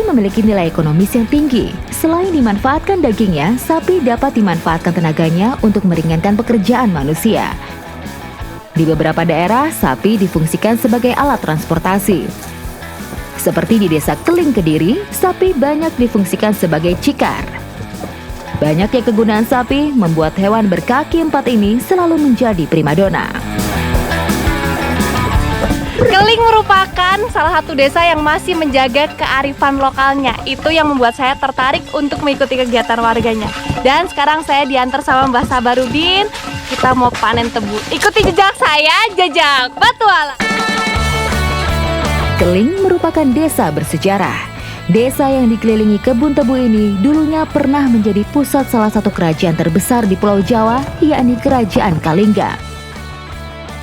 memiliki nilai ekonomis yang tinggi. Selain dimanfaatkan dagingnya, sapi dapat dimanfaatkan tenaganya untuk meringankan pekerjaan manusia. Di beberapa daerah, sapi difungsikan sebagai alat transportasi. Seperti di Desa Keling, Kediri, sapi banyak difungsikan sebagai cikar. Banyaknya kegunaan sapi membuat hewan berkaki 4 ini selalu menjadi primadona. Keling merupakan salah satu desa yang masih menjaga kearifan lokalnya. Itu yang membuat saya tertarik untuk mengikuti kegiatan warganya. Dan sekarang saya diantar sama Mbah Sabarudin. Kita mau panen tebu. Ikuti jejak saya, jejak petualang. Keling merupakan desa bersejarah. Desa yang dikelilingi kebun tebu ini dulunya pernah menjadi pusat salah satu kerajaan terbesar di Pulau Jawa, yakni Kerajaan Kalingga.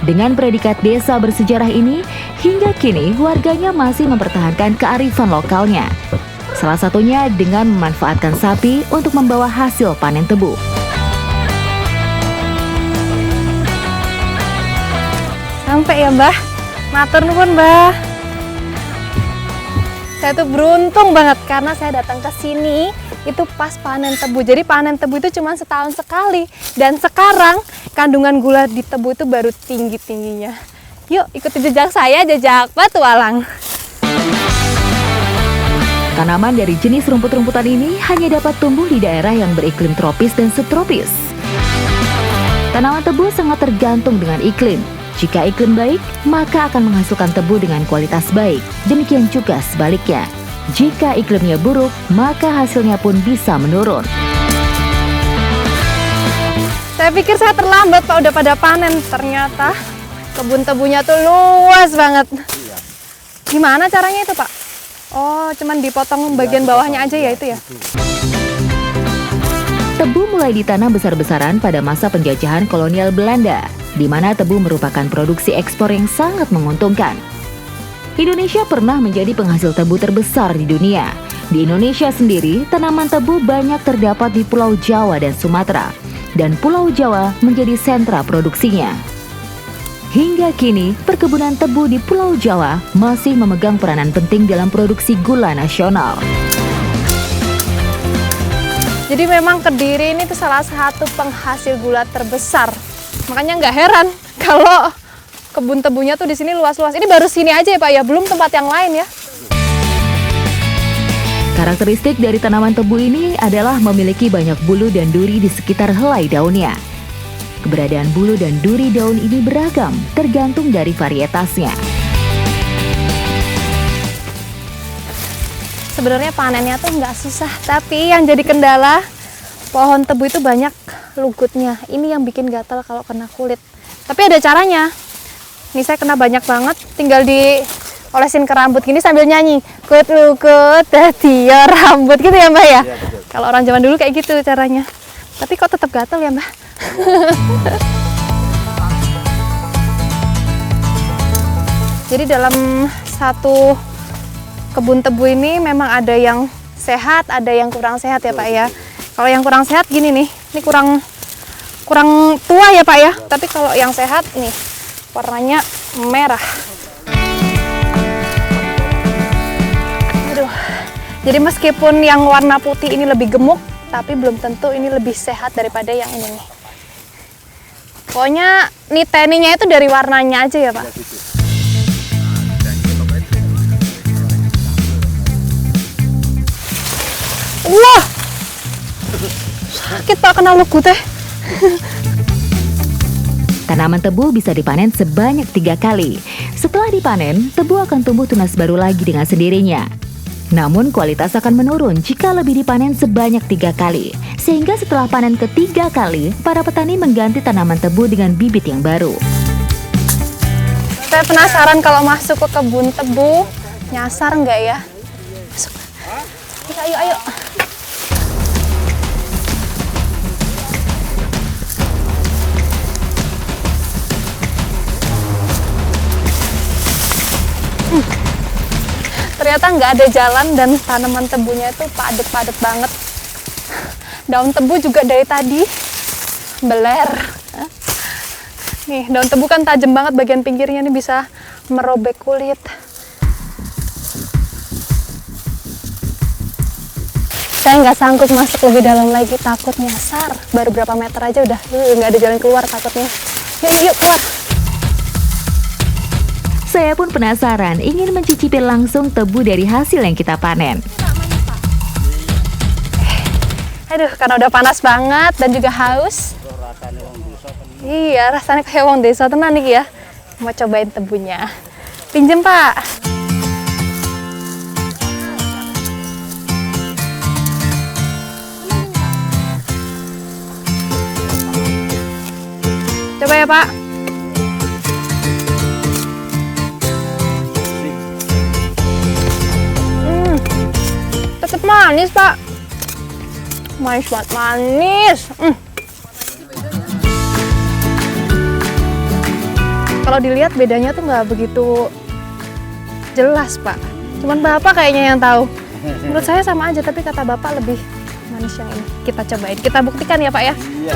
Dengan predikat desa bersejarah ini, hingga kini warganya masih mempertahankan kearifan lokalnya. Salah satunya dengan memanfaatkan sapi untuk membawa hasil panen tebu. Sampai ya Mbah, matur nuwun Mbah. Saya tuh beruntung banget karena saya datang ke sini itu pas panen tebu. Jadi panen tebu itu cuma setahun sekali. Dan sekarang kandungan gula di tebu itu baru tinggi-tingginya. Yuk ikuti jejak saya, jejak petualang. Tanaman dari jenis rumput-rumputan ini hanya dapat tumbuh di daerah yang beriklim tropis dan subtropis. Tanaman tebu sangat tergantung dengan iklim. Jika iklim baik, maka akan menghasilkan tebu dengan kualitas baik. Demikian juga sebaliknya. Jika iklimnya buruk, maka hasilnya pun bisa menurun. Saya pikir saya terlambat Pak, udah pada panen. Ternyata kebun tebunya tuh luas banget. Gimana caranya itu Pak? Oh, cuman dipotong bagian bawahnya aja ya itu ya? Tebu mulai ditanam besar-besaran pada masa penjajahan kolonial Belanda, di mana tebu merupakan produksi ekspor yang sangat menguntungkan. Indonesia pernah menjadi penghasil tebu terbesar di dunia. Di Indonesia sendiri, tanaman tebu banyak terdapat di Pulau Jawa dan Sumatera, dan Pulau Jawa menjadi sentra produksinya. Hingga kini, perkebunan tebu di Pulau Jawa masih memegang peranan penting dalam produksi gula nasional. Jadi memang Kediri ini tuh salah satu penghasil gula terbesar. Makanya nggak heran kalau kebun tebunya tuh di sini luas-luas. Ini baru sini aja ya Pak ya, belum tempat yang lain ya. Karakteristik dari tanaman tebu ini adalah memiliki banyak bulu dan duri di sekitar helai daunnya. Keberadaan bulu dan duri daun ini beragam, tergantung dari varietasnya. Sebenarnya panennya tuh nggak susah, tapi yang jadi kendala pohon tebu itu banyak lugutnya. Ini yang bikin gatal kalau kena kulit. Tapi ada caranya. Ini saya kena banyak banget, tinggal diolesin ke rambut gini sambil nyanyi. Kut lukut dadi ya rambut gitu ya Mbak ya? Iya, kalau orang zaman dulu kayak gitu caranya. Tapi kok tetap gatal ya Mbak? Jadi dalam satu kebun tebu ini memang ada yang sehat, ada yang kurang sehat ya Pak ya. Kalau yang kurang sehat gini nih, ini kurang tua ya Pak ya. Tapi kalau yang sehat nih, warnanya merah. Aduh. Jadi meskipun yang warna putih ini lebih gemuk, tapi belum tentu ini lebih sehat daripada yang ini nih. Pokoknya niteninya itu dari warnanya aja ya Pak. Wah, sakit Pak kena lugu teh. Tanaman tebu bisa dipanen sebanyak 3 kali. Setelah dipanen, tebu akan tumbuh tunas baru lagi dengan sendirinya. Namun kualitas akan menurun jika lebih dipanen sebanyak 3 kali. Sehingga setelah panen ke-3 kali, para petani mengganti tanaman tebu dengan bibit yang baru. Saya penasaran kalau masuk ke kebun tebu, nyasar nggak ya? Masuk. Ayo, ayo. Ternyata nggak ada jalan dan tanaman tebunya itu padat-padat banget. Daun tebu juga dari tadi beler. Nih, daun tebu kan tajam banget bagian pinggirnya nih, bisa merobek kulit. Saya nggak sanggup masuk lebih dalam lagi, takut nyasar. Baru berapa meter aja udah nggak ada jalan keluar takutnya. Yuk keluar. Saya pun penasaran, ingin mencicipi langsung tebu dari hasil yang kita panen. Aduh, karena udah panas banget dan juga haus. Iya, rasanya kayak wong desa tenan nih ya. Mau cobain tebunya. Pinjem, Pak. Coba ya, Pak. Tetap manis, Pak. Manis banget, manis. Kalau dilihat bedanya tuh nggak begitu jelas, Pak. Cuman Bapak kayaknya yang tahu. Menurut saya sama aja, tapi kata Bapak lebih manis yang ini. Kita cobain, kita buktikan ya, Pak ya. Iya.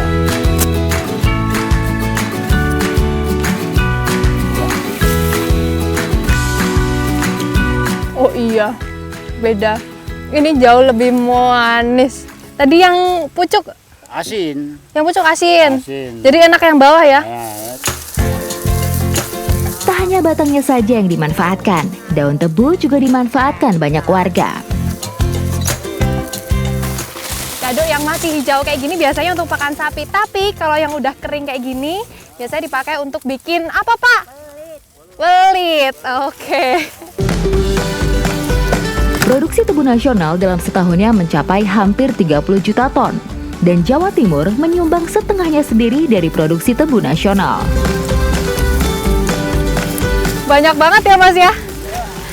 Oh iya, beda. Ini jauh lebih manis. Tadi yang pucuk, Asin. yang pucuk asin. Asin. Jadi enak yang bawah ya. Nah, Tak hanya batangnya saja yang dimanfaatkan, daun tebu juga dimanfaatkan banyak warga. Dado yang masih hijau kayak gini biasanya untuk pakan sapi. Tapi kalau yang udah kering kayak gini, biasanya dipakai untuk bikin apa, Pak? Belit. Oke. Produksi tebu nasional dalam setahunnya mencapai hampir 30 juta ton. Dan Jawa Timur menyumbang setengahnya sendiri dari produksi tebu nasional. Banyak banget ya, Mas ya?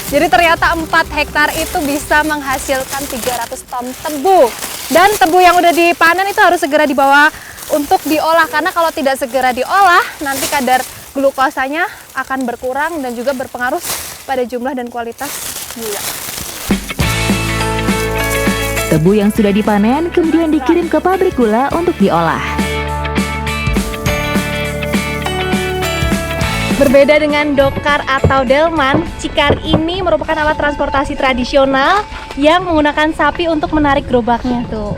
Jadi ternyata 4 hektar itu bisa menghasilkan 300 ton tebu. Dan tebu yang udah dipanen itu harus segera dibawa untuk diolah. Karena kalau tidak segera diolah, nanti kadar glukosanya akan berkurang dan juga berpengaruh pada jumlah dan kualitas gula. Tebu yang sudah dipanen kemudian dikirim ke pabrik gula untuk diolah. Berbeda dengan dokar atau delman, cikar ini merupakan alat transportasi tradisional yang menggunakan sapi untuk menarik gerobaknya tuh.